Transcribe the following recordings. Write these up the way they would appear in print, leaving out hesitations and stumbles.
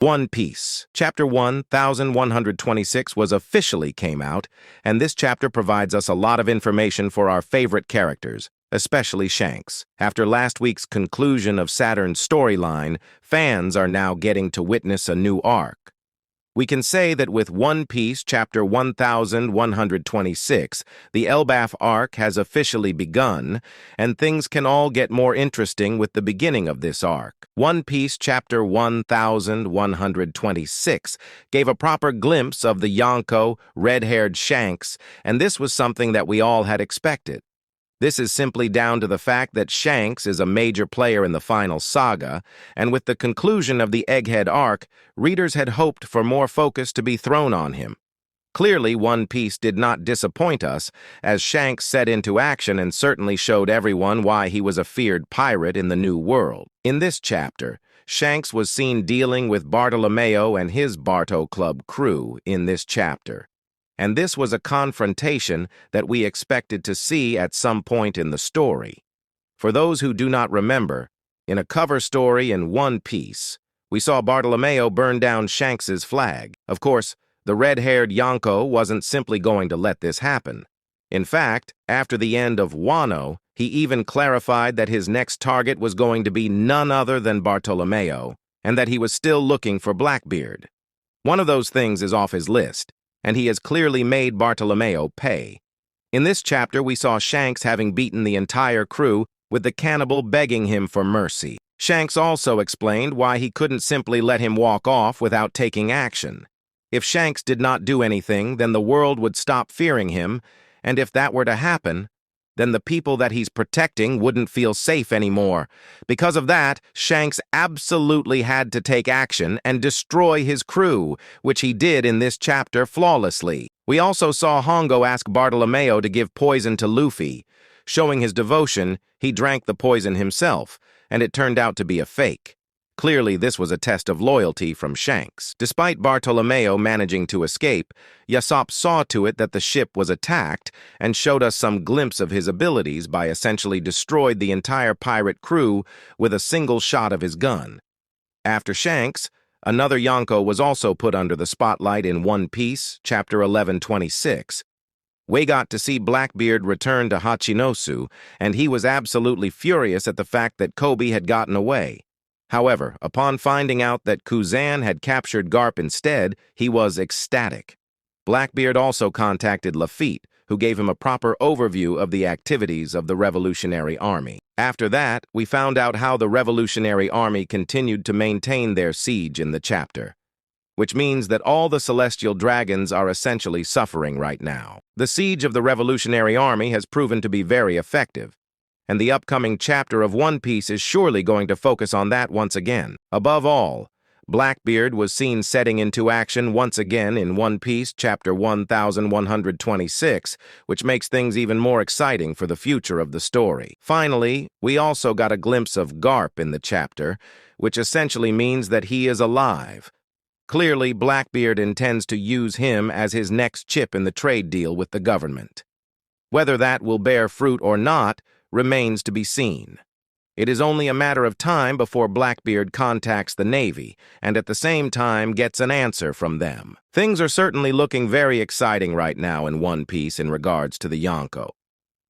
One Piece. Chapter 1126 was officially came out, and this chapter provides us a lot of information for our favorite characters, especially Shanks. After last week's conclusion of Saturn's storyline, fans are now getting to witness a new arc. We can say that with One Piece Chapter 1126, the Elbaf arc has officially begun, and things can all get more interesting with the beginning of this arc. One Piece Chapter 1126 gave a proper glimpse of the Yonko, red-haired Shanks, and this was something that we all had expected. This is simply down to the fact that Shanks is a major player in the final saga, and with the conclusion of the Egghead arc, readers had hoped for more focus to be thrown on him. Clearly, One Piece did not disappoint us, as Shanks set into action and certainly showed everyone why he was a feared pirate in the New World. In this chapter, Shanks was seen dealing with Bartolomeo and his Barto Club crew in this chapter. And this was a confrontation that we expected to see at some point in the story. For those who do not remember, in a cover story in One Piece, we saw Bartolomeo burn down Shanks's flag. Of course, the red-haired Yonko wasn't simply going to let this happen. In fact, after the end of Wano, he even clarified that his next target was going to be none other than Bartolomeo, and that he was still looking for Blackbeard. One of those things is off his list, and he has clearly made Bartolomeo pay. In this chapter, we saw Shanks having beaten the entire crew, with the cannibal begging him for mercy. Shanks also explained why he couldn't simply let him walk off without taking action. If Shanks did not do anything, then the world would stop fearing him, and if that were to happen, then the people that he's protecting wouldn't feel safe anymore. Because of that, Shanks absolutely had to take action and destroy his crew, which he did in this chapter flawlessly. We also saw Hongo ask Bartolomeo to give poison to Luffy. Showing his devotion, he drank the poison himself, and it turned out to be a fake. Clearly, this was a test of loyalty from Shanks. Despite Bartolomeo managing to escape, Yasopp saw to it that the ship was attacked and showed us some glimpse of his abilities by essentially destroyed the entire pirate crew with a single shot of his gun. After Shanks, another Yonko was also put under the spotlight in One Piece, Chapter 1126. We got to see Blackbeard return to Hachinosu, and he was absolutely furious at the fact that Kobe had gotten away. However, upon finding out that Kuzan had captured Garp instead, he was ecstatic. Blackbeard also contacted Lafitte, who gave him a proper overview of the activities of the Revolutionary Army. After that, we found out how the Revolutionary Army continued to maintain their siege in the chapter, which means that all the celestial dragons are essentially suffering right now. The siege of the Revolutionary Army has proven to be very effective, and the upcoming chapter of One Piece is surely going to focus on that once again. Above all, Blackbeard was seen setting into action once again in One Piece Chapter 1126, which makes things even more exciting for the future of the story. Finally, we also got a glimpse of Garp in the chapter, which essentially means that he is alive. Clearly, Blackbeard intends to use him as his next chip in the trade deal with the government. Whether that will bear fruit or not remains to be seen. It is only a matter of time before Blackbeard contacts the Navy, and at the same time gets an answer from them. Things are certainly looking very exciting right now in One Piece in regards to the Yonko.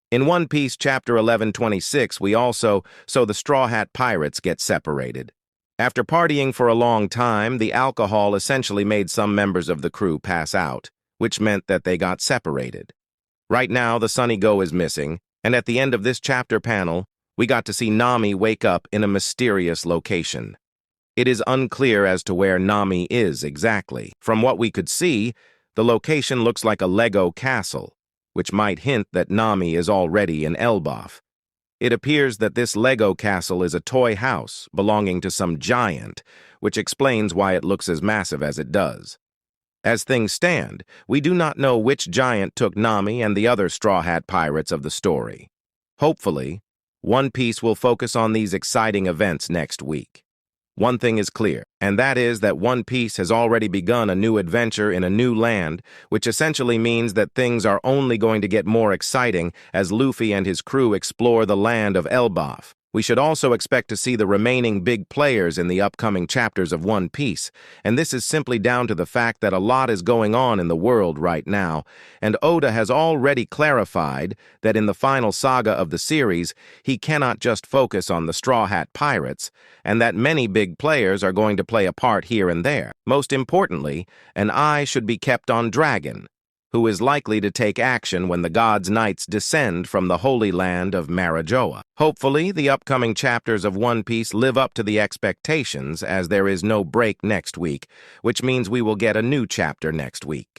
In One Piece Chapter 1126, we also saw the Straw Hat Pirates get separated. After partying for a long time, the alcohol essentially made some members of the crew pass out, which meant that they got separated. Right now, the Sunny Go is missing, and at the end of this chapter panel, we got to see Nami wake up in a mysterious location. It is unclear as to where Nami is exactly. From what we could see, the location looks like a Lego castle, which might hint that Nami is already in Elbaf. It appears that this Lego castle is a toy house belonging to some giant, which explains why it looks as massive as it does. As things stand, we do not know which giant took Nami and the other Straw Hat Pirates of the story. Hopefully, One Piece will focus on these exciting events next week. One thing is clear, and that is that One Piece has already begun a new adventure in a new land, which essentially means that things are only going to get more exciting as Luffy and his crew explore the land of Elbaf. We should also expect to see the remaining big players in the upcoming chapters of One Piece, and this is simply down to the fact that a lot is going on in the world right now, and Oda has already clarified that in the final saga of the series, he cannot just focus on the Straw Hat Pirates, and that many big players are going to play a part here and there. Most importantly, an eye should be kept on Dragon, who is likely to take action when the God's Knights descend from the Holy Land of Marijoa. Hopefully, the upcoming chapters of One Piece live up to the expectations, as there is no break next week, which means we will get a new chapter next week.